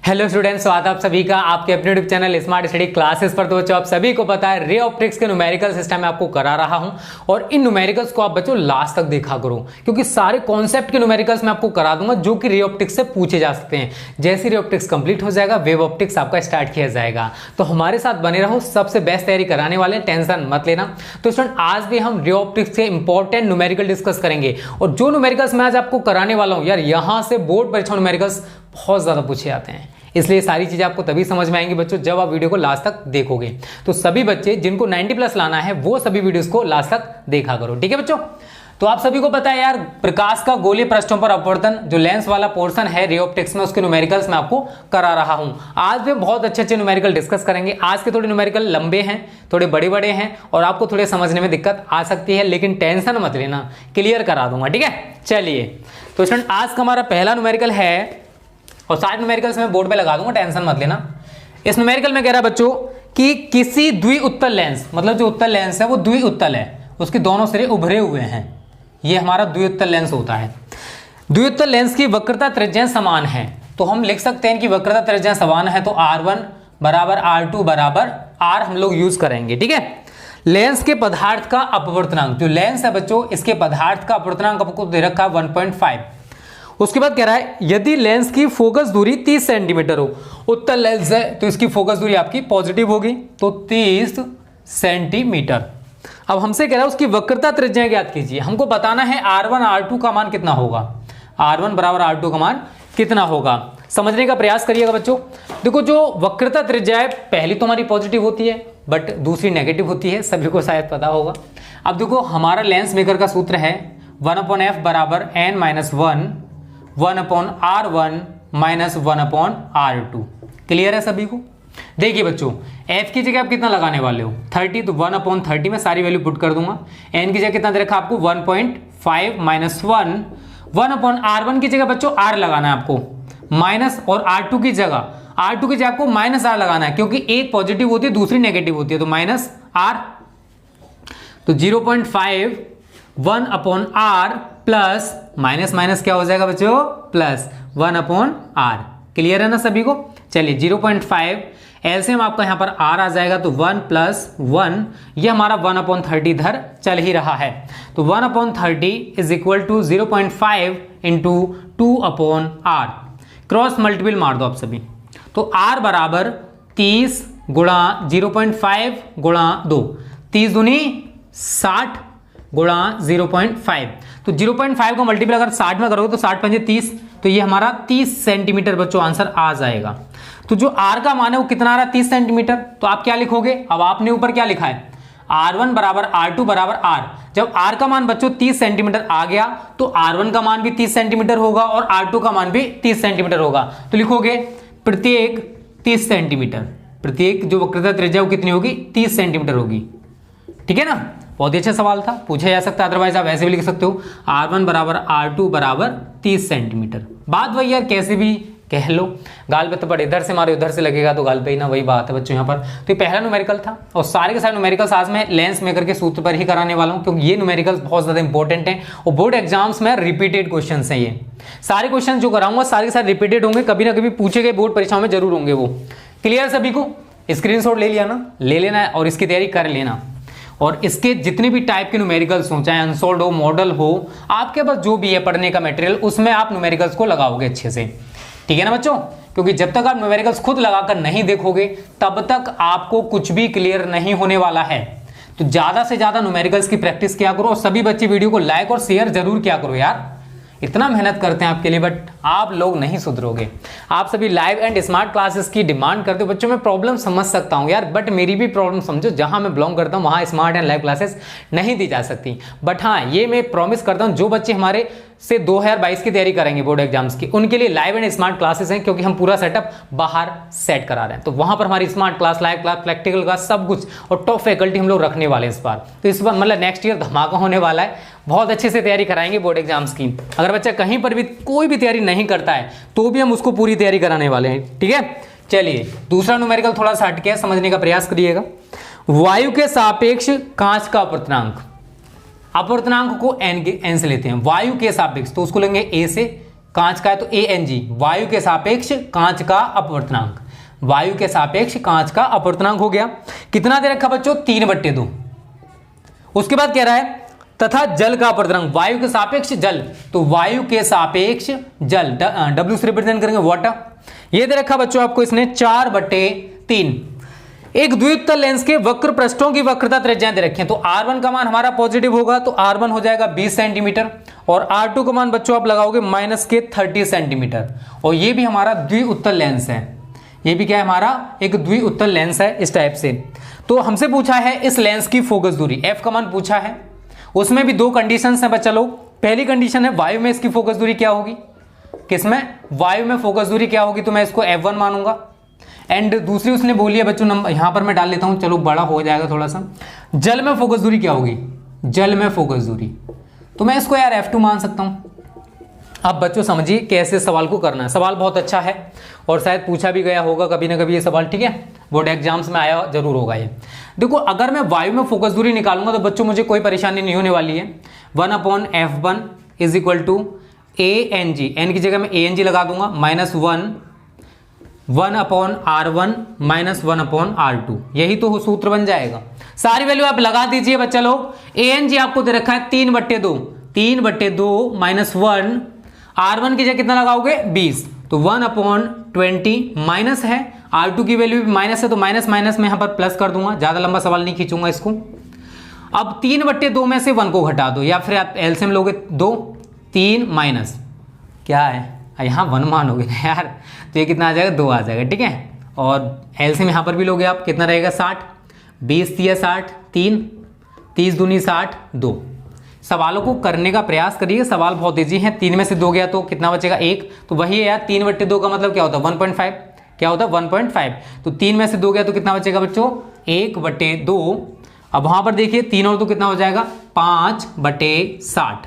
Hello students, स्वागत है आप सभी का आपके अपने YouTube channel smart study classes पर। तो बच्चों आप सभी को पता है रे ऑप्टिक्स के न्यूमेरिकल सिस्टम में आपको करा रहा हूं और इन न्यूमेरिकल्स को आप बच्चों लास्ट तक देखा करो, क्योंकि सारे कॉन्सेप्ट के न्यूमेरिकल्स मैं आपको करा दूंगा जो कि रे ऑप्टिक्स से पूछे जा सकते हैं। जैसे रे ऑप्टिक्स कंप्लीट हो जाएगा वेव ऑप्टिक्स आपका स्टार्ट किया जाएगा। तो हमारे साथ बने रहो, सबसे बेस्ट तैयारी कराने वाले, टेंशन मत लेना। तो स्टूडेंट आज भी हम रे ऑप्टिक्स के इंपॉर्टेंट न्यूमेरिकल डिस्कस करेंगे और जो न्यूमेरिकल्स मैं आज आपको कराने वाला हूं यार, यहां से बोर्ड परीक्षा न्यूमेरिकल्स बहुत ज्यादा पूछे जाते हैं, इसलिए सारी चीजें आपको तभी समझ में आएंगी बच्चों जब आप वीडियो को लास्ट तक देखोगे। तो सभी बच्चे जिनको 90 प्लस लाना है वो सभी वीडियोस को लास्ट तक देखा करो, ठीक है बच्चों। तो आप सभी को पता है यार, प्रकाश का गोलीय पृष्ठों पर अपवर्तन जो लेंस वाला पोर्शन है रे ऑप्टिक्स में, उसके न्यूमेरिकल्स मैं आपको करा रहा हूं। आज भी बहुत अच्छे न्यूमेरिकल डिस्कस करेंगे। आज के थोड़े न्यूमेरिकल लंबे हैं, थोड़े बड़े बड़े हैं और आपको थोड़े समझने में दिक्कत आ सकती है, लेकिन टेंशन मत लेना, क्लियर करा दूंगा, ठीक है। चलिए तो स्टूडेंट आज का हमारा पहला न्यूमेरिकल है और सारे न्यूमेरिकल्स मैं बोर्ड पे लगा दूंगा, टेंशन मत लेना। इस न्यूमेरिकल में कह रहा है बच्चों कि किसी द्विउत्तल लेंस, मतलब जो उत्तल लेंस है वो द्विउत्तल है, उसके दोनों सिरे उभरे हुए हैं, ये हमारा द्विउत्तल लेंस होता है। द्विउत्तल लेंस की वक्रता त्रिज्याएं समान है, तो हम लिख सकते हैं कि वक्रता त्रिज्याएं समान है तो R1 बराबर R2 बराबर R हम लोग यूज करेंगे, ठीक है। लेंस के पदार्थ का अपवर्तनांक, जो लेंस है बच्चों इसके पदार्थ का अपवर्तनांक आपको दे रखा है 1.5। उसके बाद कह रहा है यदि लेंस की फोकस दूरी 30 सेंटीमीटर हो, उत्तल लेंस है तो इसकी फोकस दूरी आपकी पॉजिटिव होगी, तो 30 सेंटीमीटर। अब हमसे कह रहा है उसकी वक्रता त्रिज्या ज्ञात कीजिए। हमको बताना है R1 R2 का मान कितना होगा, R1 बराबर R2 का मान कितना होगा। समझने का प्रयास करिएगा बच्चों। देखो जो वक्रता त्रिज्या है पहली तो हमारी पॉजिटिव होती है बट दूसरी नेगेटिव होती है, सभी को शायद पता होगा। अब देखो हमारा लेंस मेकर का सूत्र है 1/f बराबर n-1 1/r1 minus 1/r2। Clear है सभी को। देखिए बच्चों f की जगह आप कितना लगाने वाले हो 30, तो 1/30 में सारी वैल्यू पुट कर दूंगा। n की जगह कितना दे रखा आपको 1.5 माइनस 1/r1 की जगह बच्चों r लगाना है आपको माइनस, और r2 की जगह आपको माइनस r लगाना है, क्योंकि एक पॉजिटिव होती है दूसरी नेगेटिव होती है, तो माइनस r। तो 0.5 1/r प्लस माइनस माइनस क्या हो जाएगा बच्चों प्लस 1/r। क्लियर है ना सभी को। चलिए 0.5 एलसीएम आपका यहां पर r आ जाएगा, तो 1 + 1 ये हमारा 1/30 इधर चल ही रहा है, तो 1/30 is equal to 0.5 into 2/r। Cross multiple मार दो आप सभी, तो r बराबर 30 गुणा 0.5 गुणा 2, 30 दूनी 60 गुणा 0.5, तो 0.5 को मल्टीपल अगर 60 में करोगे तो 60 पंजे 30, तो ये हमारा 30 सेंटीमीटर बच्चों आंसर आ जाएगा। तो जो r का मान है वो कितना आ रहा है 30 सेंटीमीटर, तो आप क्या लिखोगे, अब आपने ऊपर क्या लिखा है R1 बराबर R2 बराबर R। जब r का मान बच्चों 30 सेंटीमीटर आ गया तो R1 का मान भी 30 सेंटीमीटर होगा और R2 का मान भी 30 सेंटीमीटर होगा, तो लिखोगे प्रत्येक 30 सेंटीमीटर, प्रत्येक जो वक्रता त्रिज्या वो कितनी होगी 30 सेंटीमीटर होगी, ठीक है ना। बहुत ही अच्छा सवाल था, पूछा जा सकता है, अदरवाइज आप ऐसे भी लिख सकते हो R1 बराबर R2 बराबर 30 सेंटीमीटर। बात वही यार, कैसे भी कह लो, गाल पे तो पड़े, इधर से मारे उधर से लगेगा तो गाल पे ही ना, वही बात है बच्चों यहाँ पर। तो ये पहला न्यूमेरिकल था और सारे के सारे न्यूमेरिकल्स आज मैं लेंस मेकर के सूत्र पर ही कराने वाला हूँ, क्योंकि ये न्यूमेरिकल्स बहुत ज्यादा इंपॉर्टेंट हैं और बोर्ड एग्जाम्स में रिपीटेड क्वेश्चन हैं। ये सारे क्वेश्चन जो कराऊंगा सारे के सारे रिपीटेड होंगे, कभी ना कभी पूछे गए बोर्ड परीक्षाओं में जरूर होंगे वो। क्लियर सभी को। स्क्रीनशॉट ले लिया ना, ले लेना है और इसकी तैयारी कर लेना। और इसके जितने भी टाइप के न्यूमेरिकल्स हो, चाहे अनसोल्ड हो, मॉडल हो, आपके पास जो भी है पढ़ने का मटेरियल, उसमें आप न्यूमेरिकल्स को लगाओगे अच्छे से, ठीक है ना बच्चों। क्योंकि जब तक आप न्यूमेरिकल्स खुद लगाकर नहीं देखोगे तब तक आपको कुछ भी क्लियर नहीं होने वाला है। तो ज्यादा से ज्यादा न्यूमेरिकल्स की प्रैक्टिस किया करो और सभी बच्चे वीडियो को लाइक और शेयर जरूर किया करो यार, इतना मेहनत करते हैं आपके लिए बट आप लोग नहीं सुधरोगे। आप सभी लाइव एंड स्मार्ट क्लासेस की डिमांड करते हो बच्चों, मैं प्रॉब्लम समझ सकता हूं यार, बट मेरी भी प्रॉब्लम समझो, जहां मैं बिलोंग करता हूं वहां स्मार्ट एंड लाइव क्लासेस नहीं दी जा सकती। बट हाँ ये मैं प्रॉमिस करता हूं जो बच्चे हमारे से 2022 की तैयारी करेंगे बोर्ड एग्जाम्स की, उनके लिए लाइव एंड स्मार्ट क्लासेस हैं, क्योंकि हम पूरा सेटअप बाहर सेट करा रहे हैं। तो वहां पर हमारी smart class, live class, practical class सब कुछ और टॉप फैकल्टी हम लोग रखने वाले हैं इस बार। तो इस बार मतलब नेक्स्ट ईयर धमाका होने वाला है, बहुत अच्छे से तैयारी कराएंगे बोर्ड एग्जाम्स की। अगर बच्चा कहीं पर भी कोई भी तैयारी नहीं करता है तो भी हम उसको पूरी तैयारी कराने वाले हैं, ठीक है। चलिए दूसरा न्यूमेरिकल थोड़ा सा हटके समझने का प्रयास करिएगा। वायु के सापेक्ष कांच का अपवर्तनांक, अपवर्तनांक को n से लेते हैं, वायु के सापेक्ष तो उसको लेंगे a से, कांच का है तो ANG, वायु के सापेक्ष कांच का अपवर्तनांक, वायु के सापेक्ष कांच का अपवर्तनांक हो गया। कितना दे रखा बच्चों? 3/2। उसके बाद कह रहा है तथा जल का अपवर्तनांक, वायु के सापेक्ष जल, तो वायु के सापेक्ष जल, W से रिप्रेजेंट करेंगे वाटर। ये दे रखा बच्चों आपको इसने 4/3। एक द्विउत्तल लेंस के वक्र पृष्ठों की वक्रता त्रिज्या दे रखे हैं, तो R1 का मान हमारा पॉजिटिव होगा तो R1 हो जाएगा 20 सेंटीमीटर, और R2 का मान बच्चों आप लगाओगे -30 सेंटीमीटर। और ये भी हमारा द्विउत्तल लेंस है, ये भी क्या है हमारा एक द्विउत्तल लेंस है इस टाइप से। तो हमसे पूछा है इस लेंस की फोकस दूरी, f का मान पूछा है, उसमें भी 2 कंडीशंस हैं बच्चा लोग। पहली कंडीशन है वायु में इसकी फोकस दूरी क्या होगी, किसमें? वायु में फोकस दूरी क्या होगी, तो मैं इसको F1 मानूंगा। एंड दूसरी उसने बोली है बच्चों, नंबर यहां पर मैं डाल लेता हूं, चलो बड़ा हो जाएगा थोड़ा सा। जल में फोकस दूरी क्या होगी, जल में फोकस दूरी, तो मैं इसको यार F2 मान सकता हूं। अब बच्चों समझिए कैसे सवाल को करना है। सवाल बहुत अच्छा है और शायद पूछा भी गया होगा कभी ना कभी ये सवाल, ठीक है, बोर्ड एग्जाम्स में आया जरूर होगा ये। देखो अगर मैं वायु में फोकस दूरी निकालूंगा तो बच्चों मुझे कोई परेशानी नहीं होने वाली है। 1/F1 is equal to ANG, N की जगह मैं ANG लगा दूंगा, -1/R1 -1/R2, यही तो सूत्र बन जाएगा। सारी वैल्यू आप लगा दीजिए बच्चा लोग। ANG आपको दे रखा है 3/2, 3/2 -1, R1 की जगह कितना लगाओगे 20, तो 1/20 माइनस है, R2 की वैल्यू भी माइनस है तो माइनस माइनस में यहां पर प्लस कर दूंगा, ज्यादा लंबा सवाल नहीं खींचूंगा इसको। अब 3/2 में से 1 को घटा दो, या फिर आप एलसीएम लोगे 2, 3 माइनस क्या है यहाँ 1 मानोगे ना यार, तो ये कितना आ जाएगा 2 आ जाएगा, ठीक है। और एलसीएम यहाँ पर भी लोगे आप, कितना रहेगा 60, 20 × 60, 3, 30 दूनी 60, 2। सवालों को करने का प्रयास करिए, सवाल बहुत ईजी है। 3 में से 2 गया तो कितना बचेगा 1, तो वही है यार 3/2 का मतलब क्या होता है 1.5, क्या होता है 1.5, तो 3 में से 2 गया तो कितना बचेगा बच्चों 1/2। अब वहां पर देखिए 3 और 2 कितना हो जाएगा 5/60,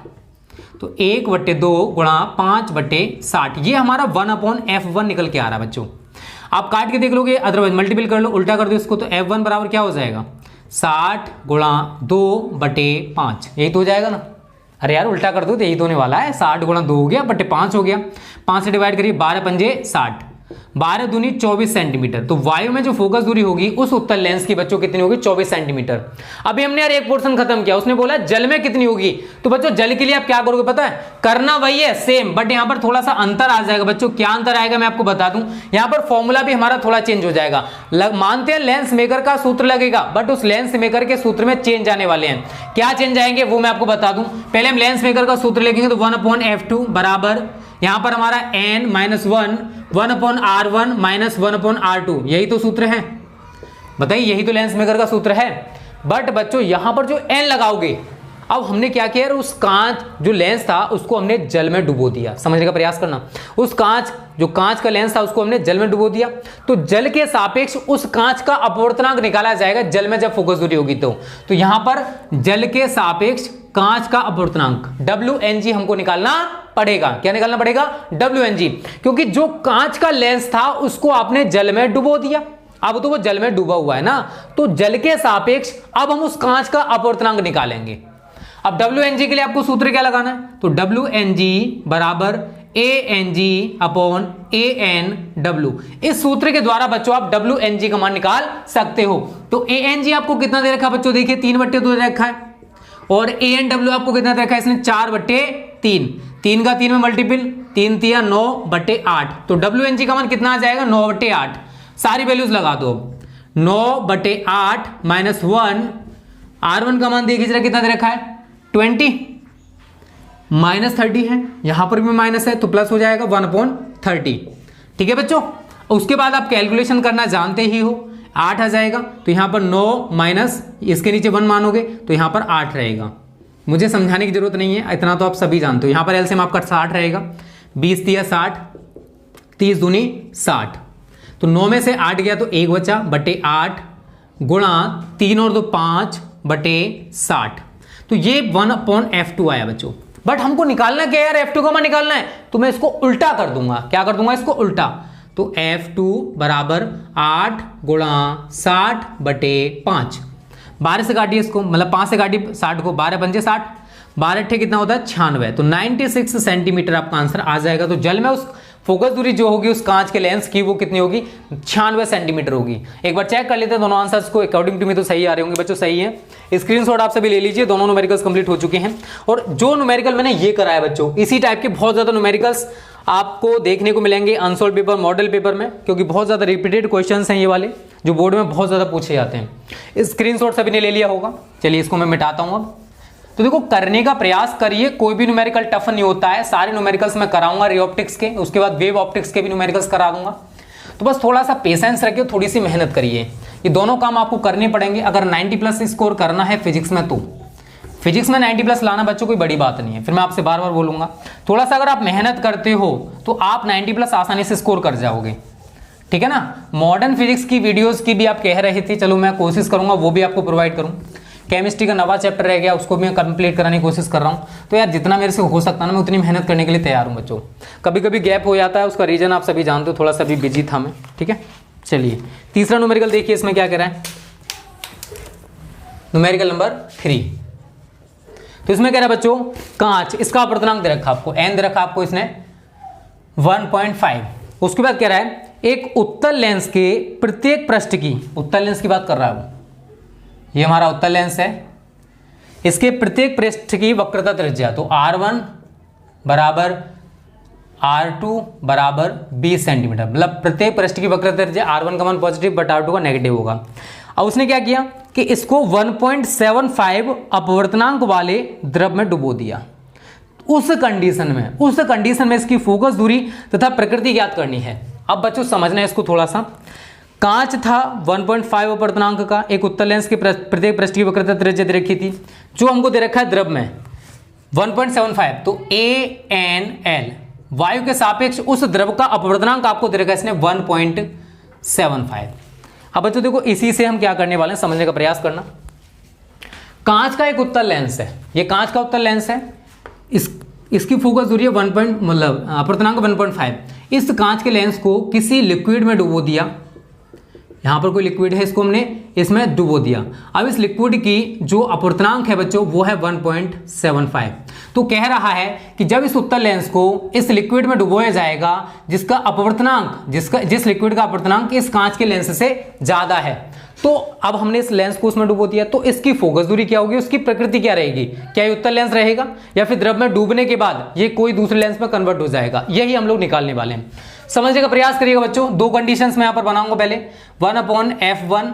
तो 1/2 गुणा 5/60, ये हमारा 1/F1 निकल के आ रहा है बच्चों। आप काट के देख लोगे, अदरवाइज मल्टीपल कर लो, उल्टा कर दो इसको, तो F1 बराबर क्या हो जाएगा 60 गुणा 2/5, यही तो हो जाएगा ना। अरे यार उल्टा कर दो तो यही तो होने वाला है, 60 गुणा 2 हो गया बटे 5 हो गया, 5 से डिवाइड करिए, 12 पंजे 60, 12 दूनी 24 सेंटीमीटर। तो वायु में जो फोकस दूरी होगी उस उत्तल लेंस की बच्चों कितनी होगी 24 सेंटीमीटर। अभी हमने यार एक पोर्शन खत्म किया, उसने बोला जल में कितनी होगी, तो बच्चों जल के लिए आप क्या करोगे पता है, करना वही है सेम, बट यहां पर थोड़ा सा अंतर आ जाएगा बच्चों। क्या अंतर आएगा मैं आपको बता दूं, यहां पर फॉर्मूला भी हमारा थोड़ा चेंज हो जाएगा। मानते हैं लेंस मेकर का सूत्र लगेगा, बट उस लेंस मेकर के सूत्र में चेंज आने वाले हैं। क्या चेंज आएंगे वो मैं आपको बता दूं। पहले हम लेंस मेकर का सूत्र लिखेंगे, तो 1/F2 बराबर यहां पर हमारा n-1 1/R1 -1/R2, यही तो सूत्र है, बताइए यही तो लेंस मेकर का सूत्र है। बट बच्चों यहां पर जो n लगाओगे, अब हमने क्या किया, उस कांच जो लेंस था उसको हमने जल में डुबो दिया, समझने का प्रयास करना। उस कांच जो कांच का लेंस था उसको हमने जल में डुबो दिया, तो जल के सापेक्ष उस कांच का अपवर्तनांक निकाला जाएगा जल में जब फोकस दूरी होगी तो यहां पर जल के सापेक्ष कांच का अपवर्तनांक WNG हमको निकालना पड़ेगा। क्या निकालना पड़ेगा WNG, क्योंकि जो कांच का लेंस था उसको आपने जल में डुबो दिया, अब तो वो जल में डूबा हुआ है ना, तो जल के सापेक्ष अब हम उस कांच का अपवर्तनांक निकालेंगे। अब WNG के लिए आपको सूत्र क्या लगाना है, तो WNG बराबर ANG/ANW, इस सूत्र के द्वारा बच्चों आप WNG का मान निकाल सकते हो। तो ANG आपको कितना दे रखा है बच्चों, देखिए 3/2 दे रखा है, और ANW आपको कितना दे रखा है इसने 4/3, 3 का 3 में मल्टीपल, 3 × 9/8, तो WNG का मान कितना आ जाएगा 9/8। सारी वैल्यूज लगा दो, 9/8 -1, R1 का मान देखिए जरा कितना दे रखा है 20, -30 है, यहां पर भी माइनस है तो प्लस हो जाएगा 1/30, ठीक है बच्चों। उसके बाद आप कैलकुलेशन करना जानते ही हो, 8 आ जाएगा, तो यहां पर 9 माइनस इसके नीचे 1 मानोगे तो यहां पर 8 रहेगा, मुझे समझाने की जरूरत नहीं है, इतना तो आप सभी जानते हो। यहां पर एलसीएम आपका 60 रहेगा, 20 × 60, 30 दूनी 60, तो 9 में से 8 गया तो 1 बचा बटे 8 गुणा 3 और 2 5/60, तो ये 1/F2 आया बच्चों। बट हमको निकालना क्या है यार, F2 का मान निकालना है, तो मैं इसको उल्टा कर दूंगा। क्या कर दूंगा इसको उल्टा, तो F2 बराबर 8 गुणा 60/5, 12 से काटिए इसको, मतलब 5 से काटिए 60 को, 12 पंजे 60, 12 अट्ठे कितना होता है 96, तो 96 सेंटीमीटर आपका आंसर आ जाएगा। तो जल में उस फोकस दूरी जो होगी उस कांच के लेंस की वो कितनी होगी 96 सेंटीमीटर होगी। एक बार चेक कर लेते हैं दोनों आंसर्स को, अकॉर्डिंग टू मी तो सही आ रहे होंगे बच्चों, सही है। स्क्रीनशॉट आप सभी ले लीजिए, दोनों न्यूमेरिकल्स कंप्लीट हो चुके हैं। और जो न्यूमेरिकल मैंने ये कराया बच्चों, इसी टाइप के बहुत ज्यादा न्यूमेरिकल्स आपको देखने को मिलेंगे अनसोल्व पेपर, मॉडल पेपर में, क्योंकि बहुत ज्यादा रिपीटेड क्वेश्चंस हैं ये वाले जो बोर्ड में बहुत ज्यादा पूछे जाते हैं। स्क्रीनशॉट सभी ने ले लिया होगा। चलिए इसको मैं मिटाता हूं अब। तो देखो करने का प्रयास करिए, कोई भी न्यूमेरिकल टफ नहीं होता है, सारे न्यूमेरिकल्स मैं कराऊंगा रे ऑप्टिक्स के, उसके बाद वेव ऑप्टिक्स के भी न्यूमेरिकल्स करा दूंगा। तो बस थोड़ा सा पेशेंस रखिए, थोड़ी सी मेहनत करिए, ये दोनों काम आपको करने पड़ेंगे। अगर 90+ स्कोर करना है फिजिक्स में, तो फिजिक्स में 90+ लाना बच्चों कोई बड़ी बात नहीं है। फिर मैं आपसे बार बार बोलूंगा, थोड़ा सा अगर आप मेहनत करते हो तो आप 90+ आसानी से स्कोर कर जाओगे, ठीक है ना। मॉडर्न फिजिक्स की वीडियोस की भी आप कह रहे थे, चलो मैं कोशिश करूंगा वो भी आपको प्रोवाइड करूं। केमिस्ट्री का नवा चैप्टर रह गया, उसको भी मैं कंप्लीट कराने की कोशिश कर रहा हूं। तो यार जितना मेरे से हो सकता है ना, मैं उतनी मेहनत करने के लिए तैयार हूं बच्चों। कभी कभी गैप हो जाता है, उसका रीजन आप सभी जानते हो, थोड़ा सा भी बिजी था मैं, ठीक है। चलिए तीसरा न्यूमेरिकल देखिए, इसमें क्या कह रहा है, न्यूमेरिकल नंबर 3। तो इसमें कह रहा है बच्चों कांच, इसका अपवर्तनांक दे रखा आपको, एन दे रखा आपको इसने 1.5। उसके बाद कह रहा है एक उत्तल लेंस के प्रत्येक पृष्ठ की, उत्तल लेंस की बात कर रहा है वो, ये हमारा उत्तल लेंस है, इसके प्रत्येक पृष्ठ की वक्रता त्रिज्या, तो R1 बराबर R2 बराबर 20 सेंटीमीटर, मतलब प्रत्येक पृष्ठ की वक्रता त्रिज्या R1 का मान पॉजिटिव बट R2 का नेगेटिव होगा। अब उसने क्या किया कि इसको 1.75 अपवर्तनांक वाले द्रव में डुबो दिया। उस कंडीशन में इसकी फोकस दूरी तथा प्रकृति ज्ञात करनी है। अब बच्चों समझना है इसको थोड़ा सा। कांच था 1.5 अपवर्तनांक का, एक उत्तल लेंस के प्रत्येक पृष्ठ की वक्रता त्रिज्या दे रखी थी, जो हमको दे रखा है द्रव में 1.75, तो ANL वायु के सापेक्ष उस द्रव का अपवर्तनांक आपको दे रखा है इसने 1.75। अब बच्चों देखो इसी से हम क्या करने वाले हैं, समझने का प्रयास करना। कांच का एक उत्तल लेंस है, ये कांच का उत्तल लेंस है, इसकी फोकस दूरी है मतलब अपवर्तनांक 1.5। इस कांच के लेंस को किसी लिक्विड में डुबो दिया, यहां पर कोई लिक्विड है, इसको हमने इसमें डुबो दिया। अब इस लिक्विड की जो अपवर्तनांक है बच्चों वो है 1.75। तो कह रहा है कि जब इस उत्तल लेंस को इस लिक्विड में डुबोया जाएगा जिसका अपवर्तनांक, जिस लिक्विड का अपवर्तनांक इस कांच के लेंस से ज्यादा है, तो अब हमने इस लेंस को उसमें डुबो दिया, तो इसकी फोकस दूरी क्या होगी, उसकी प्रकृति क्या रहेगी, क्या ये उत्तल लेंस रहेगा या फिर द्रव में डूबने के बाद ये कोई दूसरे लेंस में कन्वर्ट हो जाएगा, यही हम लोग निकालने वाले हैं। समझने का प्रयास करिएगा बच्चों। दो कंडीशंस मैं यहां पर बनाऊंगा। पहले 1/F1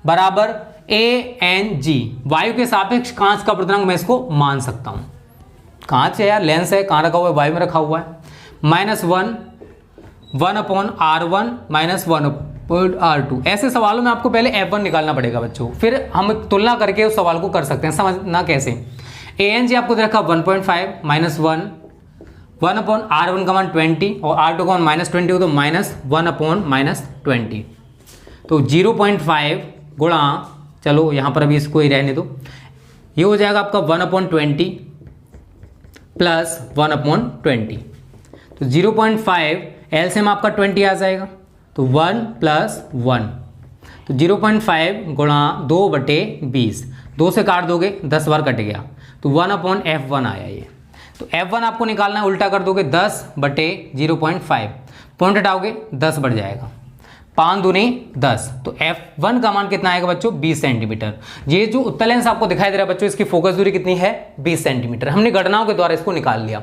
बराबर ANG, वायु के सापेक्ष कांच का अपवर्तनांक मैं इसको मान सकता हूं, कांच है यार, लेंस है, कहां रखा हुआ है, वायु में रखा हुआ है, -1/R1 -1/R2। ऐसे सवालों में आपको पहले F1 निकालना पड़ेगा बच्चों, फिर हम तुलना करके उस सवाल को कर सकते हैं। समझना कैसे, ANG आपको दे रखा 1.5 -1/R1 का मान 20 और R2 का मान -20 हो, तो -1/-20, तो 0.5 गुणा, चलो यहाँ पर अभी इसको ही रहने दो, ये हो जाएगा आपका 1/20 प्लस 1/20, तो 0.5 एलसीएम आपका 20 आ जाएगा, तो 1 + 1, तो 0.5 गुणा 2/20, 2 से काट दोगे 10 बार कट गया, तो 1/F1 आया ये। तो F1 आपको निकालना है, उल्टा कर दोगे 10/0.5, पॉइंट हटाओगे 10 बढ़ जाएगा, 5 दूनी 10, तो F1 का मान कितना आएगा बच्चों 20 सेंटीमीटर। ये जो उत्तल लेंस आपको दिखाई दे रहा है बच्चों, इसकी फोकस दूरी कितनी है 20 सेंटीमीटर। हमने गणनाओं के द्वारा इसको निकाल लिया।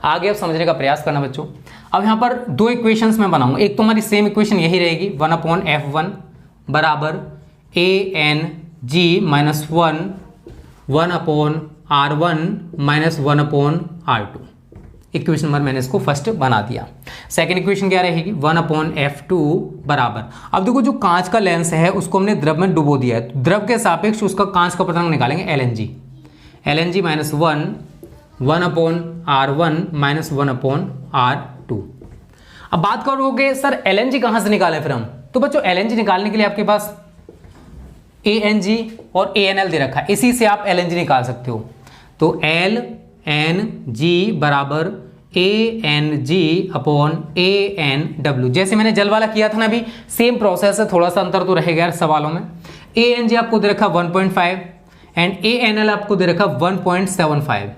आगे अब समझने का प्रयास करना बच्चों। अब यहाँ पर दो इक्वेशंस मैं बनाऊंगा, एक तो हमारी सेम इक्वेशन यही रहेगी 1/F1 बराबर ANG -1 1/R1 -1/R2। Equation number मैंने इसको फर्स्ट बना दिया। सेकंड इक्वेशन क्या रहेगी 1/F2 बराबर, अब देखो जो कांच का लेंस है उसको हमने द्रव में डुबो दिया है, तो द्रव के सापेक्ष उसका कांच का अपवर्तनांक निकालेंगे LNG -1 1/R1 -1/R2। अब बात करोगे सर LNG कहां से निकालें फिर हम, तो बच्चों LNG निकालने के लिए आपके पास ANG और ANL दे रखा है, इसी से आप LNG निकाल सकते हो। तो LNG बराबर ANG/ANW, जैसे मैंने जल वाला किया था ना, अभी सेम प्रोसेस है, थोड़ा सा अंतर तो रहेगा यार सवालों में। ANG आपको दे रखा 1.5, एंड ANL आपको दे रखा 1.75,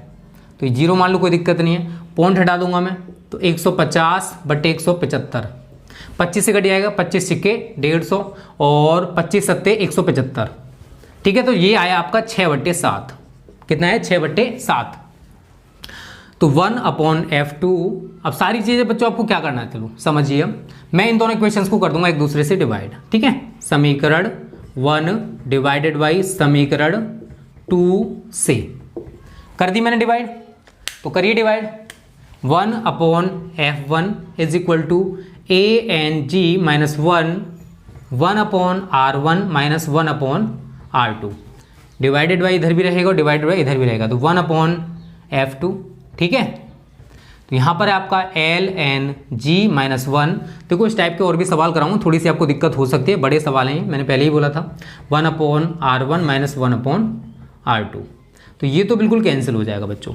तो ये जीरो मान लो, कोई दिक्कत नहीं है। पॉइंट हटा दूंगा मैं, तो 150/175, 25 से कट जाएगा, 25 सिक्के 150 और 25 सत्ते 175, ठीक है। तो ये आया आपका 6/7, कितना है 6/7। तो 1/F2। अब सारी चीजें बच्चों आपको क्या करना है, चलो समझिए। मैं इन दोनों इक्वेशंस को कर दूंगा एक दूसरे से डिवाइड, ठीक है। समीकरण 1 डिवाइडेड बाई समीकरण 2 से कर दी मैंने डिवाइड, तो करिए divide. 1/F1 is equal to ANG minus 1/R1 minus 1/R2 divided by इधर भी रहेगा, डिवाइडेड बाई इधर भी रहेगा, तो 1/F2, ठीक है। तो यहाँ पर है आपका LNG माइनस 1। देखो इस टाइप के और भी सवाल कराऊंगा, थोड़ी सी आपको दिक्कत हो सकती है, बड़े सवाल हैं, मैंने पहले ही बोला था। 1/R1 माइनस 1/R2, तो ये तो बिल्कुल कैंसिल हो जाएगा बच्चों,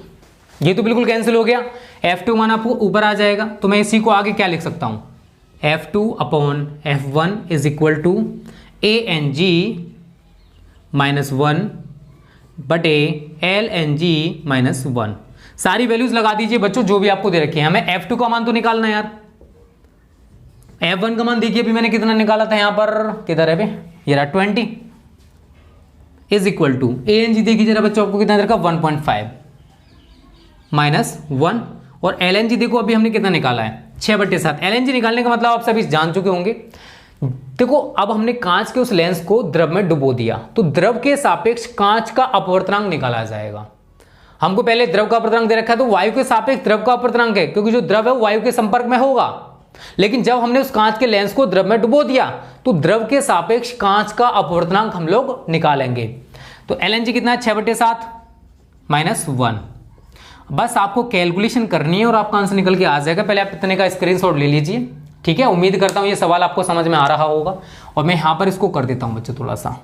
ये तो बिल्कुल कैंसिल हो गया। F2 मान आपको ऊपर आ जाएगा, तो मैं इसी को आगे क्या लिख सकता हूँ, F2/F1 is equal to ANG minus 1/LNG minus 1। सारी वैल्यूज लगा दीजिए बच्चों जो भी आपको दे रखी है। हमें F2 का मान तो निकालना है यार। F1 का मान देखिए अभी मैंने कितना निकाला था, यहां पर किधर है ये रहा 20 इज इक्वल टू ANG देखिए जरा बच्चों आपको कितना दे रखा 1.5 माइनस 1, और LNG देखो अभी हमने कितना निकाला है 6/7। LNG निकालने का मतलब आप सभी जान चुके होंगे। देखो अब हमने कांच के उस लेंस को द्रव में डुबो दिया, तो द्रव के सापेक्ष कांच का अपवर्तनांक निकाला जाएगा। हमको पहले द्रव का अपवर्तनांक दे रखा है, तो वायु के सापेक्ष द्रव का अपवर्तनांक है, क्योंकि जो द्रव है वो वायु के संपर्क में होगा। लेकिन जब हमने उस कांच के लेंस को द्रव में डुबो दिया, तो द्रव के सापेक्ष कांच का अपवर्तनांक हम लोग निकालेंगे। तो LNG कितना है 6/7 माइनस 1। बस आपको कैलकुलेशन करनी है और आपका आंसर निकल के आ जाएगा। पहले आप इतने का स्क्रीनशॉट ले लीजिए, ठीक है। उम्मीद करता हूं ये सवाल आपको समझ में आ रहा होगा, और मैं यहां पर इसको कर देता हूं बच्चों थोड़ा सा।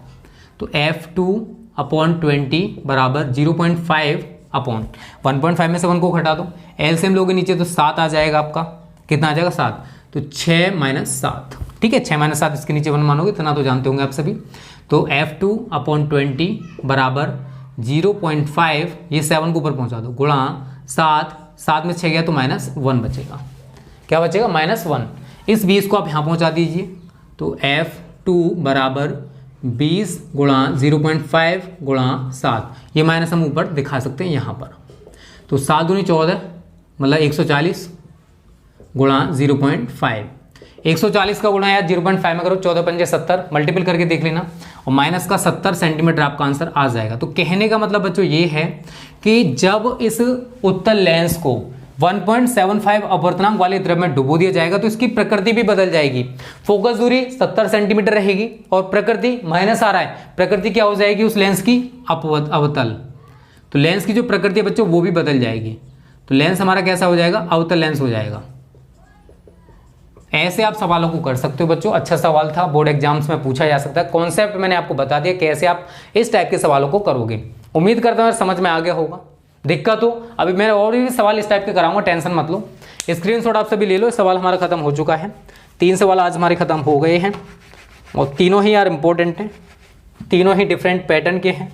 तो F2/20 बराबर 0.5/1.5 में से 1 को घटा दो, LCM लोगे नीचे तो 7 आ जाएगा आपका, कितना आ जाएगा 7, तो 6 - 7, ठीक है। 6 - 7 इसके नीचे 1 मानोगे, इतना तो जानते होंगे आप सभी। तो F2/20 बराबर 0.5, ये 7 को ऊपर पहुंचा दो, गुणा 7 में 6 गया तो -1 बचेगा। क्या बचेगा -1। इस 20 को आप यहाँ पहुंचा दीजिए, तो F2 बराबर 20 गुणा 0.5 गुणा 7, ये माइनस हम ऊपर दिखा सकते हैं यहाँ पर। तो 7 दूनी 14 मतलब 140 गुणा 0.5, 140 का गुणा यार 0.5 में करो, 14 पंजे 70, मल्टीपल करके देख लेना, और माइनस का 70 सेंटीमीटर आपका आंसर आ जाएगा। तो कहने का मतलब बच्चों ये है कि जब इस उत्तल लेंस को 1.75 अपवर्तनांक वाले द्रव में डुबो दिया जाएगा, तो इसकी प्रकृति भी बदल जाएगी। फोकस दूरी 70 सेंटीमीटर रहेगी, और प्रकृति माइनस आ रहा है, प्रकृति क्या हो जाएगी उस लेंस की अवतल। तो लेंस की जो प्रकृति है बच्चों वो भी बदल जाएगी, तो लेंस हमारा कैसा हो जाएगा, अवतल लेंस हो जाएगा। ऐसे आप सवालों को कर सकते हो बच्चों, अच्छा सवाल था, बोर्ड एग्जाम्स में पूछा जा सकता है। कॉन्सेप्ट मैंने आपको बता दिया कैसे आप इस टाइप के सवालों को करोगे। उम्मीद करता हूं समझ में आ गया होगा। दिक्कत हो अभी मैं और भी सवाल इस टाइप के कराऊंगा, टेंशन मत लो। स्क्रीनशॉट आप सभी ले लो, सवाल हमारा खत्म हो चुका है। 3 सवाल आज हमारे खत्म हो गए हैं, और तीनों ही यार इंपॉर्टेंट हैं, तीनों ही डिफरेंट पैटर्न के हैं।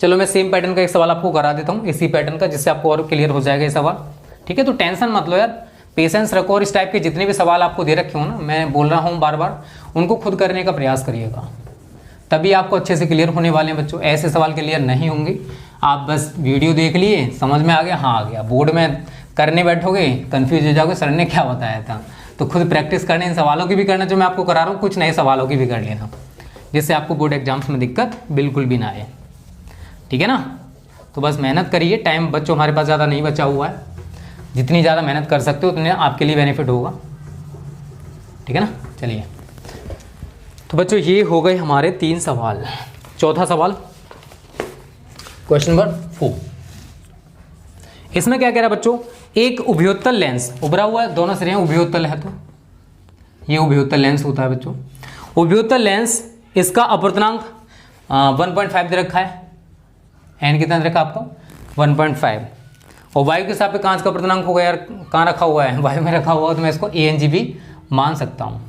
चलो मैं सेम पैटर्न का एक सवाल आपको करा देता हूँ, इसी पैटर्न का, जिससे आपको और क्लियर हो जाएगा ये सवाल, ठीक है। तो टेंशन मत लो यार, पेशेंस रखो, और इस टाइप के जितने भी सवाल आपको दे रखे हो ना, मैं बोल रहा हूँ बार बार, उनको खुद करने का प्रयास करिएगा, तभी आपको अच्छे से क्लियर होने वाले हैं बच्चों। ऐसे सवाल क्लियर नहीं होंगे, आप बस वीडियो देख लिए, समझ में आ गया, हाँ आ गया, बोर्ड में करने बैठोगे कंफ्यूज हो जाओगे सर ने क्या बताया था। तो खुद प्रैक्टिस करने, इन सवालों की भी करना जो मैं आपको करा रहा हूँ, कुछ नए सवालों की भी कर लेना, जिससे आपको बोर्ड एग्जाम्स में दिक्कत बिल्कुल भी ना आए, ठीक है ना। तो बस मेहनत करिए, टाइम बच्चों हमारे पास ज़्यादा नहीं बचा हुआ है, जितनी ज़्यादा मेहनत कर सकते हो उतने आपके लिए बेनिफिट होगा, ठीक है ना। चलिए तो बच्चों ये हो गए हमारे 3 सवाल। चौथा सवाल क्वेश्चन नंबर 4, इसमें क्या कह रहा है बच्चों, एक उभयोत्तल लेंस उभरा हुआ है, दोनों सिरे उभयोत्तल है, तो ये उभयोत्तल लेंस होता है बच्चों। उभयोत्तल लेंस, इसका अपवर्तनांक 1.5 दे रखा है, एन कितना दे रखा आपको 1.5, और वायु के सापेक्ष कांच का अपवर्तनांक होगा यार, कहाँ रखा हुआ है, वायु में रखा हुआ, तो मैं इसको ANG भी मान सकता हूँ।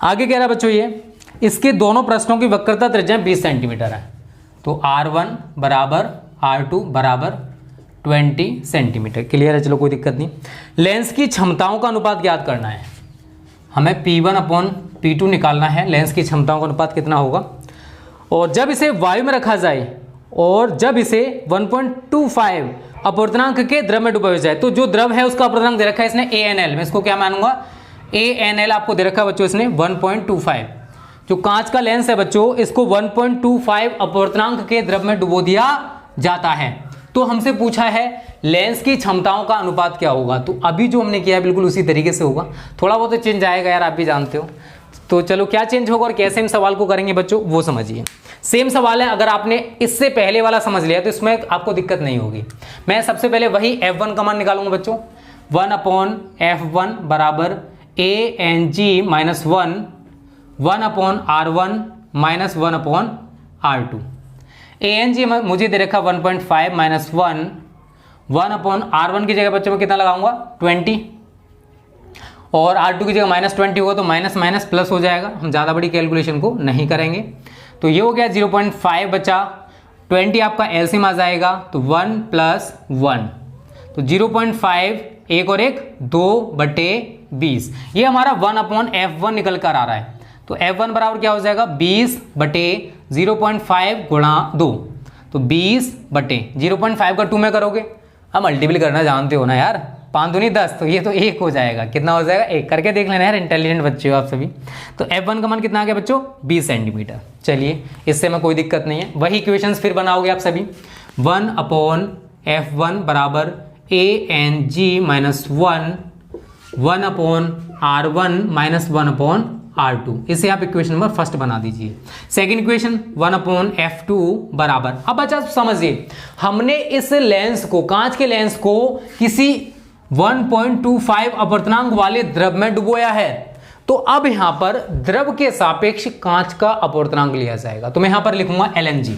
आगे कह रहा है बच्चों ये, इसके दोनों पृष्ठों की वक्रता त्रिज्या 20 सेंटीमीटर है, तो R1 बराबर R2 बराबर 20 सेंटीमीटर। क्लियर है, चलो कोई दिक्कत नहीं। लेंस की क्षमताओं का अनुपात ज्ञात करना है, हमें P1 अपॉन P2 निकालना है। लेंस की क्षमताओं का अनुपात कितना होगा, और जब इसे वायु में रखा जाए और जब इसे 1.25 अपवर्तनांक के द्रव में डुबाया जाए, तो जो द्रव है उसका अपवर्तनांक दे रखा है इसने ANL, मैं इसको क्या मानूंगा ANL आपको दे रखा है बच्चों इसने 1.25। जो कांच का लेंस है बच्चों, इसको 1.25 अपवर्तनांक के द्रव में डुबो दिया जाता है। तो हमसे पूछा है लेंस की क्षमताओं का अनुपात क्या होगा, तो अभी जो हमने किया है बिल्कुल उसी तरीके से होगा, थोड़ा बहुत तो चेंज आएगा यार, आप भी जानते हो। तो चलो क्या चेंज होगा और कैसे हम सवाल को करेंगे बच्चों वो समझिए। सेम सवाल है, अगर आपने इससे पहले वाला समझ लिया तो इसमें आपको दिक्कत नहीं होगी। मैं सबसे पहले वही F1 का मान निकालूंगा बच्चों, 1/F1 बराबर ANG minus 1/R1 minus 1/R2। ANG मुझे दे रखा 1.5 माइनस 1/R1 की जगह बच्चों में कितना लगाऊंगा 20, और R2 की जगह माइनस 20 होगा तो माइनस माइनस प्लस हो जाएगा, हम ज़्यादा बड़ी कैलकुलेशन को नहीं करेंगे। तो ये हो गया 0.5 बचा, 20 आपका एलसीएम आ जाएगा तो 1 + 1, तो 0.5 एक और एक 2/20, ये हमारा 1/F1 निकल कर आ रहा है। तो F1 बराबर क्या हो जाएगा 20/0.5 गुणा 2, तो 20/0.5 का 2 में करोगे, अब मल्टीपल करना जानते हो ना यार, 5 दूनी 10, तो ये तो 1 हो जाएगा, कितना हो जाएगा 1, करके देख लेना यार, इंटेलिजेंट बच्चे हो आप सभी। तो F1 का मान कितना आ गया बच्चों 20 सेंटीमीटर। चलिए इससे में कोई दिक्कत नहीं है, वही इक्वेशंस फिर बनाओगे आप सभी। 1/F1 बराबर ANG minus 1/R1 minus 1/R2, इसे आप इक्वेशन नंबर फर्स्ट बना दीजिए। सेकंड इक्वेशन 1/F2 बराबर, अब बच्चा समझिए, हमने इस लेंस को, कांच के लेंस को किसी 1.25 अपवर्तनांक वाले द्रव में डुबोया है, तो अब यहां पर द्रव के सापेक्ष कांच का अपवर्तनांक लिया जाएगा। तो मैं यहां पर लिखूंगा LNG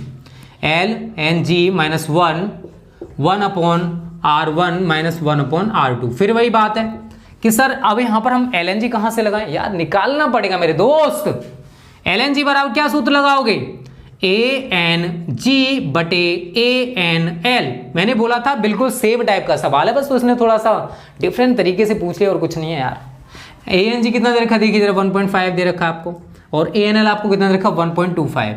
minus 1/R1 minus 1/R2। फिर वही बात है कि सर अब यहां पर हम LNG कहां से लगाएं, यार निकालना पड़ेगा मेरे दोस्त। LNG बराबर क्या सूत्र लगाओगे ANG/ANL। मैंने बोला था बिल्कुल सेम टाइप का सवाल है, बस तो उसने थोड़ा सा डिफरेंट तरीके से पूछ लिया और कुछ नहीं है यार। ANG कितना दे रखा देखिए जरा 1.5 दे रखा आपको, और ANL आपको कितना दे रखा 1.25,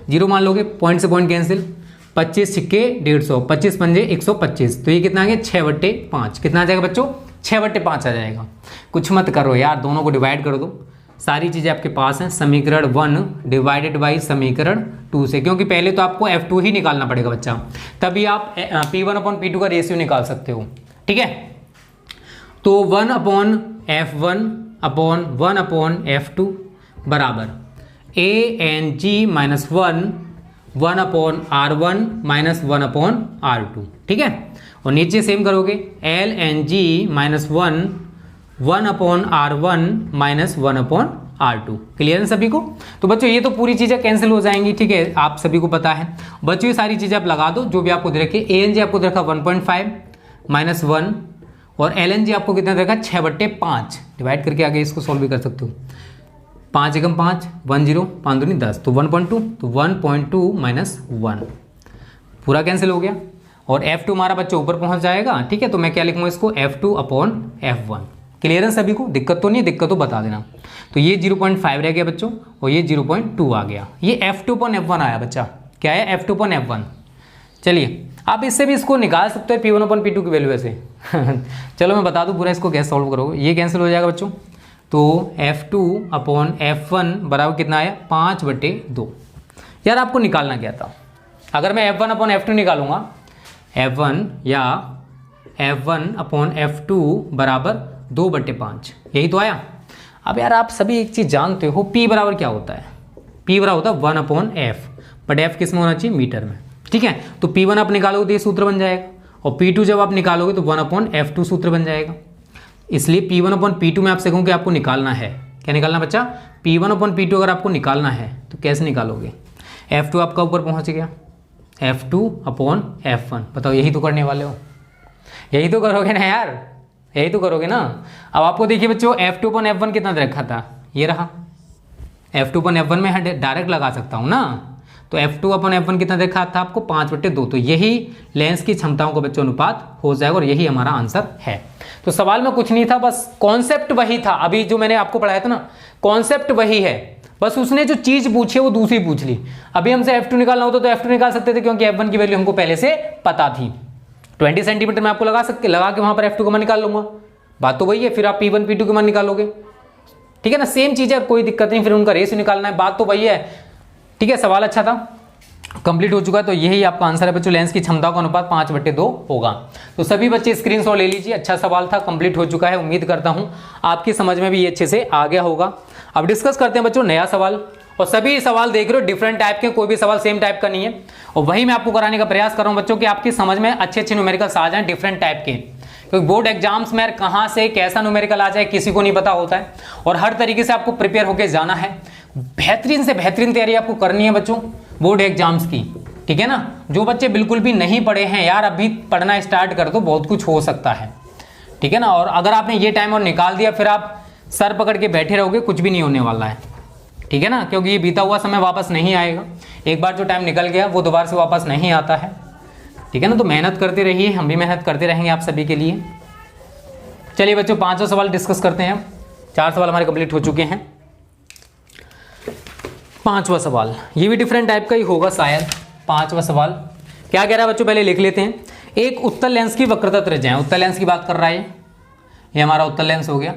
जीरो मान लोगे, पॉइंट से पॉइंट कैंसिल, 25 छिक्के 150, 25 पंजे 125, तो ये कितना आ गया 6/5, कितना आ जाएगा बच्चों 6/5 आ जाएगा। कुछ मत करो यार, दोनों को डिवाइड कर दो, सारी चीजें आपके पास हैं। समीकरण 1 डिवाइडेड बाई समीकरण 2 से, क्योंकि पहले तो आपको F2 ही निकालना पड़ेगा बच्चा, तभी आप P1/P2 का रेशियो निकाल सकते हो, ठीक है। तो 1/F1/1/F2 बराबर ANG minus 1/R1 minus 1/R2, ठीक है। और नीचे सेम करोगे LNG minus 1/R1 minus 1/R2। Clear है सभी को। तो बच्चों ये तो पूरी चीजें कैंसिल हो जाएंगी, ठीक है, आप सभी को पता है। बच्चों ये सारी चीजें आप लगा दो जो भी आपको दे रखे। ANG आपको दे रखा 1.5 माइनस 1, और LNG आपको कितना दे रखा 6/5, डिवाइड करके आगे इसको सॉल्व भी कर सकते हो। 5 एकम 5, 1 0, 5 दूनी 10, तो 1.2, तो 1.2 माइनस 1 पूरा कैंसिल हो गया, और F2 हमारा बच्चों ऊपर पहुंच जाएगा, ठीक है। तो मैं क्या लिखूंगा इसको F2/F1। क्लियर है सभी को, दिक्कत तो नहीं, दिक्कत तो बता देना। तो ये 0.5 रह गया बच्चों, और ये 0.2 आ गया, ये F2/F1 आया बच्चा, क्या है F2/F1। चलिए आप इससे भी इसको निकाल सकते हो P1/P2 की वैल्यू ऐसे चलो मैं बता दूं पूरा इसको कैसे सॉल्व करोगे। ये कैंसिल हो जाएगा बच्चों, तो F2/F1 बराबर कितना आया 5/2। यार आपको निकालना क्या था, अगर मैं F1/F2 निकालूंगा, F1 या F1/F2 बराबर 2/5, यही तो आया। अब यार आप सभी एक चीज़ जानते हो, P बराबर क्या होता है, P बराबर होता है 1/F, बट F किस में होना चाहिए मीटर में, ठीक है। तो P1 आप निकालोगे तो ये सूत्र बन जाएगा, और P2 जब आप निकालोगे तो 1/F2 सूत्र बन जाएगा। इसलिए P1/P2 में आपसे कहूँ कि आपको निकालना है, क्या निकालना बच्चा P1/P2 अगर आपको निकालना है तो कैसे निकालोगे। F2 आपका ऊपर पहुँच गया, F2/F1, बताओ यही तो करने वाले हो, यही तो करोगे ना यार, यही तो करोगे ना। अब आपको देखिए बच्चों F2/F1 कितना दे रखा था, ये रहा। F2/F1 में डायरेक्ट लगा सकता हूँ ना, तो F2 अपन F1 कितना देखा था आपको 5/2। तो यही लेंस की क्षमताओं का बच्चों अनुपात हो जाएगा और यही हमारा आंसर है। तो सवाल में कुछ नहीं था, बस कॉन्सेप्ट वही था। अभी जो मैंने आपको पढ़ाया था ना, कॉन्सेप्ट वही है, बस उसने जो चीज पूछी है वो दूसरी पूछ ली। अभी हमसे F2 निकालना होता तो F2 निकाल सकते थे, क्योंकि F1 की वैल्यू हमको पहले से पता थी। 20 सेंटीमीटर में आपको लगा के वहां पर F2 का मान निकाल लूंगा, बात तो वही है। फिर आप P1 P2 के मान निकालोगे, ठीक है ना, सेम चीज है, कोई दिक्कत नहीं। फिर उनका रेशियो निकालना है, बात तो वही है, ठीक है। सवाल अच्छा था, कंप्लीट हो चुका है। तो यही आपका आंसर है बच्चों, लेंस की क्षमता का अनुपात 5/2 होगा। तो सभी बच्चे स्क्रीनशॉट ले लीजिए। अच्छा सवाल था, कंप्लीट हो चुका है। उम्मीद करता हूं आपकी समझ में भी ये अच्छे से आ गया होगा। अब डिस्कस करते हैं बच्चों नया सवाल। और सभी सवाल देख रहे हो डिफरेंट टाइप के, कोई भी सवाल सेम टाइप का नहीं है। और वही मैं आपको कराने का प्रयास कर रहा हूं बच्चों कि आपकी समझ में अच्छे अच्छे न्यूमेरिकल्स आ जाएं डिफरेंट टाइप के, क्योंकि बोर्ड एग्जाम्स में कहां से कैसा न्यूमेरिकल आ जाए किसी को नहीं पता होता है। और हर तरीके से आपको प्रिपेयर होकर जाना है। बेहतरीन से बेहतरीन तैयारी आपको करनी है बच्चों बोर्ड एग्जाम्स की, ठीक है ना। जो बच्चे बिल्कुल भी नहीं पढ़े हैं यार, अभी पढ़ना स्टार्ट कर दो, बहुत कुछ हो सकता है, ठीक है ना। और अगर आपने ये टाइम और निकाल दिया, फिर आप सर पकड़ के बैठे रहोगे, कुछ भी नहीं होने वाला है, ठीक है ना। क्योंकि ये बीता हुआ समय वापस नहीं आएगा। एक बार जो टाइम निकल गया वो दोबारा से वापस नहीं आता है, ठीक है ना। तो मेहनत करते रहिए, हम भी मेहनत करते रहेंगे आप सभी के लिए। चलिए बच्चों 5वां सवाल डिस्कस करते हैं। 4 सवाल हमारे कंप्लीट हो चुके हैं। 5वां सवाल ये भी डिफरेंट टाइप का ही होगा शायद। 5वां सवाल क्या कह रहा है बच्चों, पहले लिख लेते हैं। एक उत्तल लेंस की वक्रता त्रिज्या, उत्तल लेंस की बात कर रहा है, ये हमारा उत्तल लेंस हो गया।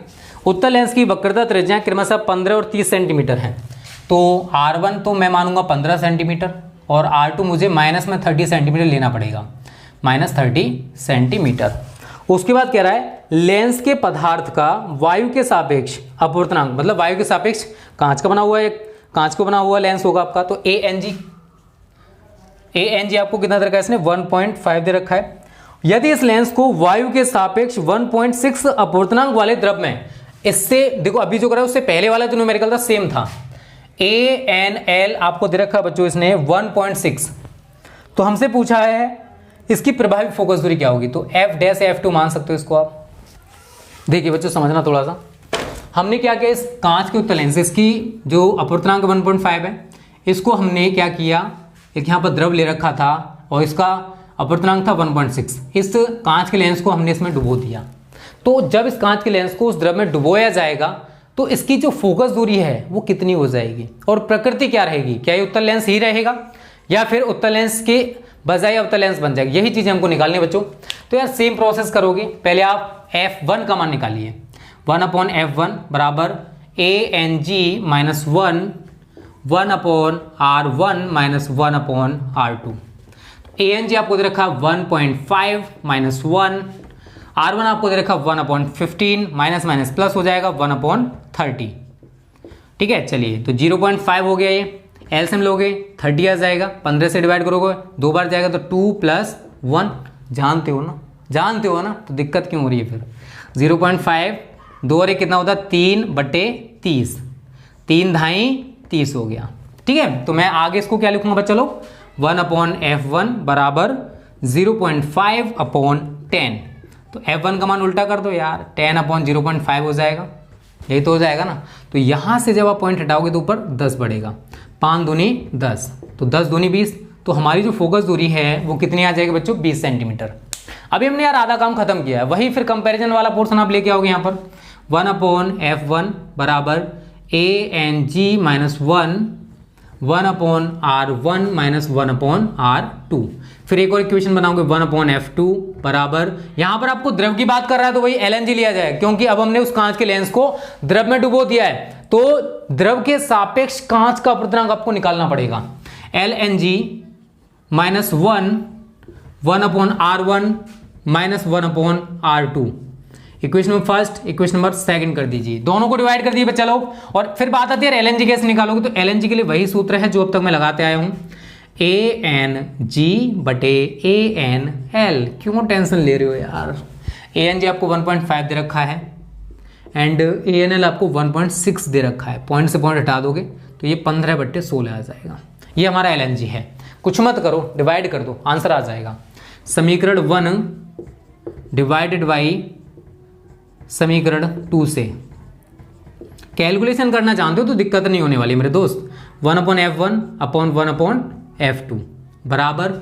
उत्तल लेंस की वक्रता त्रिज्या क्रमशः 15 और 30 सेंटीमीटर है। तो R1 तो मैं मानूंगा 15 सेंटीमीटर और R2 मुझे माइनस में 30 सेंटीमीटर लेना पड़ेगा, -30 सेंटीमीटर। उसके बाद कह रहा है लेंस के पदार्थ का वायु के सापेक्ष अपवर्तनांक, मतलब वायु के सापेक्ष कांच का बना हुआ है, कांच को बना हुआ लेंस होगा आपका। तो ANG आपको कितना दे रखा है इसने, 1.5 दे रखा है। यदि इस लेंस को वायु के सापेक्ष 1.6 अपवर्तनांक वाले द्रव में, इससे देखो अभी जो करा है उससे पहले वाला जो न्यूमेरिकल था सेम था। ANL आपको दे रखा है बच्चों इसने 1.6। तो हमसे पूछा है इसकी प्रभावी फोकस दूरी क्या होगी। तो F' F2 मान सकते हो इसको आप। देखिए बच्चों समझना थोड़ा सा, हमने क्या किया, इस कांच के उत्तल लेंस इसकी जो अपवर्तनांक 1.5 है, इसको हमने क्या किया, एक यहाँ पर द्रव ले रखा था और इसका अपवर्तनांक था 1.6। इस कांच के लेंस को हमने इसमें डुबो दिया। तो जब इस कांच के लेंस को उस द्रव में डुबोया जाएगा तो इसकी जो फोकस दूरी है वो कितनी हो जाएगी और प्रकृति क्या रहेगी, क्या ये उत्तल लेंस ही रहेगा या फिर उत्तल लेंस के बजाय अवतल लेंस बन जाएगा। यही चीजें हमको निकालनी है बच्चों। तो यार सेम प्रोसेस करोगे, पहले आप F1 का मान निकालिए। 1/F1 बराबर ANG -1 1/R1 -1/R2। ANG आपको दे रखा 1.5 -1, R1 आपको दे रखा 1/15, माइनस माइनस प्लस हो जाएगा 1/30, ठीक है। चलिए तो 0.5 हो गया, ये एलसीएम लोगे 30 आ जाएगा, 15 से डिवाइड करोगे 2 बार जाएगा तो 2 + 1, जानते हो ना, तो दिक्कत क्यों हो रही है फिर। 0.5 2 और 1 कितना होता है 3/30, 3 धाई 30 हो गया, ठीक है। तो मैं आगे इसको क्या लिखूंगा बच्चा लोग, 1/F1 बराबर 0.5/10। तो F1 का मान उल्टा कर दो यार, 10/0.5 हो जाएगा, यही तो हो जाएगा ना। तो यहां से जब आप पॉइंट हटाओगे तो ऊपर 10 बढ़ेगा, 5 दूनी 10, तो 10 दूनी 20। तो हमारी जो फोकस दूरी है वो कितनी आ जाएगी बच्चों, 20 सेंटीमीटर। अभी हमने यार आधा काम खत्म किया है, वही फिर कंपैरिजन वाला पोर्शन आप लेके आओगे यहाँ पर। 1/F1 बराबर ANG -1 1/R1 -1/R2। फिर एक और इक्वेशन बनाओगे 1/F2 बराबर, यहां पर आपको द्रव की बात कर रहा है तो वही LNG लिया जाए, क्योंकि अब हमने उस कांच के लेंस को द्रव में डुबो दिया है। तो द्रव के सापेक्ष कांच का अपवर्तनांक आपको निकालना पड़ेगा। LNG -1 1/R1 -1/R2। Equation number first, equation number second कर दीजिए, दोनों को डिवाइड कर दिए बच्चा लोग। और फिर बात आती है LNG कैसे निकालोगे। तो LNG के लिए वही सूत्र है जो अब तक मैं लगाते आया हूं, ANG/ANL। क्यों टेंशन ले रहे हो यार, ANG आपको 1.5 दे रखा है एंड ANL आपको 1.6 दे रखा है। पॉइंट से पॉइंट हटा दोगे तो ये 15/16 आ जाएगा। ये हमारा LNG है, कुछ मत करो, डिवाइड कर दो, आंसर आ जाएगा। समीकरण 1 डिवाइडेड बाई समीकरण 2 से कैलकुलेशन करना जानते हो तो दिक्कत नहीं होने वाली मेरे दोस्त। 1/F1 / 1/10 F2 बराबर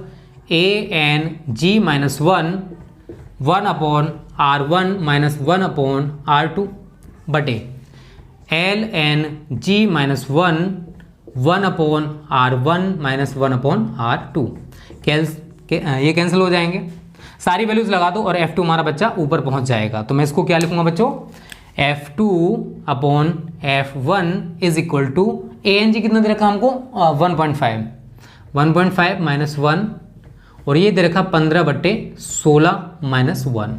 A N G minus one 1/R1 minus 1/R2 बटे L N G minus 1/R1 minus 1/R2। ये कैंसिल हो जाएंगे, सारी वैल्यूज लगा दो और F2 हमारा बच्चा ऊपर पहुंच जाएगा। तो मैं इसको क्या लिखूंगा बच्चों, F2/F1 is equal to ANG कितना दे रखा हमको 1.5 माइनस 1 और ये दे रखा 15/16 माइनस 1।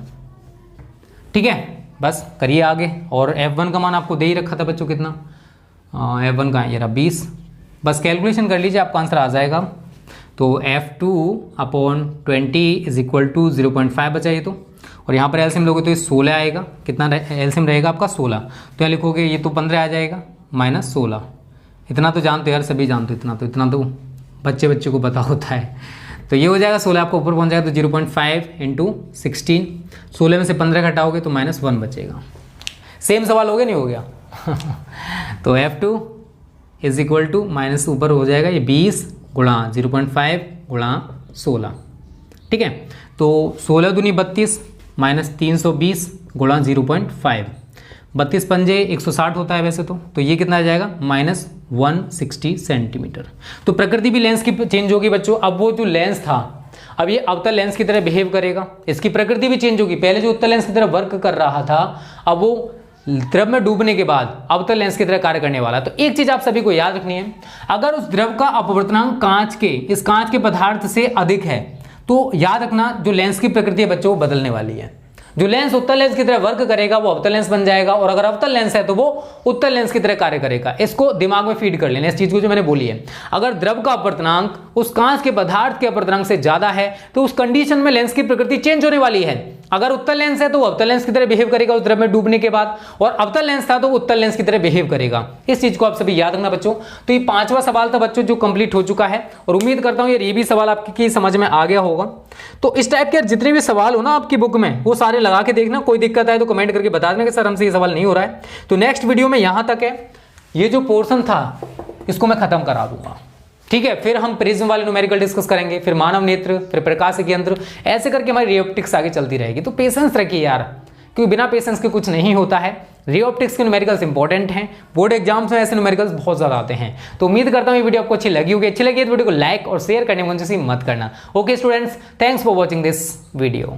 ठीक है, बस करिए आगे। और F1 का मान आपको दे ही रखा था बच्चों कितना, F1 का ये रहा 20। बस कैलकुलेशन कर लीजिए, आपका आंसर आ जाएगा। तो F2/20 इज इक्वल टू 0.5 बचा ये तो, और यहाँ पर एलसीएम लोगे तो ये 16 आएगा। कितना एलसीएम रहेगा आपका 16, तो यहाँ लिखोगे ये तो 15 आ जाएगा माइनस 16। इतना तो जानते हो यार, सभी जानते हो, इतना तो बच्चे को पता होता है। तो ये हो जाएगा 16 आपको ऊपर पहुँच जाएगा, तो 0.5 इंटू 16, 16 में से 15 घटाओगे तो -1 बचेगा। सेम सवाल हो गया, नहीं हो गया? तो F2 is equal to minus ऊपर हो जाएगा ये 20 गुणा 0.5 गुणा 16। ठीक है, तो 16 दूनी 32 माइनस 320 गुणा 0.5, 32 पंजे 160 होता है वैसे तो ये कितना आ जाएगा -160 सेंटीमीटर। तो प्रकृति भी लेंस की चेंज होगी बच्चों। अब वो जो लेंस था, अब ये अवतल लेंस की तरह बिहेव करेगा, इसकी प्रकृति भी चेंज होगी। पहले जो उत्तल लेंस की तरह वर्क कर रहा था, अब वो द्रव में डूबने के बाद अवतल लेंस की तरह कार्य करने वाला। तो एक चीज आप सभी को याद रखनी है, अगर उस द्रव का अपवर्तनांक इस कांच के पदार्थ से अधिक है तो याद रखना जो लेंस की प्रकृति है बच्चों वो बदलने वाली है। जो लेंस उत्तल लेंस की तरह वर्क करेगा वो अवतल लेंस बन जाएगा, और अगर अवतल लेंस है तो वो उत्तल लेंस की तरह कार्य करेगा। इसको दिमाग में फीड कर लेना, इस चीज को जो मैंने बोली है। अगर द्रव का अपवर्तनांक उस कांच के पदार्थ के अपवर्तनांक से ज्यादा है तो उस कंडीशन में लेंस की प्रकृति चेंज होने वाली है। अगर उत्तल लेंस है तो वो अवतल लेंस की तरह बिहेव करेगा उस द्रव में डूबने के बाद, और अवतल लेंस था तो वो उत्तल लेंस की तरह बिहेव करेगा। इस चीज को आप सभी याद रखना बच्चों। तो ये 5वां सवाल था बच्चों जो कंप्लीट हो चुका है, और उम्मीद करता हूं ये भी सवाल आपकी समझ में आ गया होगा। तो इस टाइप के जितने भी सवाल हो ना आपकी बुक में वो सारे लगा के देखना, कोई दिक्कत आए तो कमेंट करके बता देना कि सर हमसे ये सवाल नहीं हो रहा है। तो नेक्स्ट वीडियो में यहां तक है, ये जो पोर्शन था इसको मैं खत्म करा दूंगा। ठीक है, फिर हम प्रिज्म वाले न्यूमेरिकल डिस्कस करेंगे, फिर मानव नेत्र, फिर प्रकाशिकी यंत्र, ऐसे करके हमारी रे ऑप्टिक्स आगे चलती रहेगी। तो पेशेंस रखिए यार, क्योंकि बिना पेशेंस के कुछ नहीं होता है। रे ऑप्टिक्स के न्यूमेरिकल्स इंपॉर्टेंट हैं, बोर्ड एग्जाम्स में ऐसे न्यूमेरिकल्स बहुत ज्यादा आते हैं। तो उम्मीद करता हूं ये वीडियो आपको अच्छी लगी होगी। अच्छी लगी तो वीडियो को लाइक और शेयर करने में मत करना। Okay students, thanks for watching this video.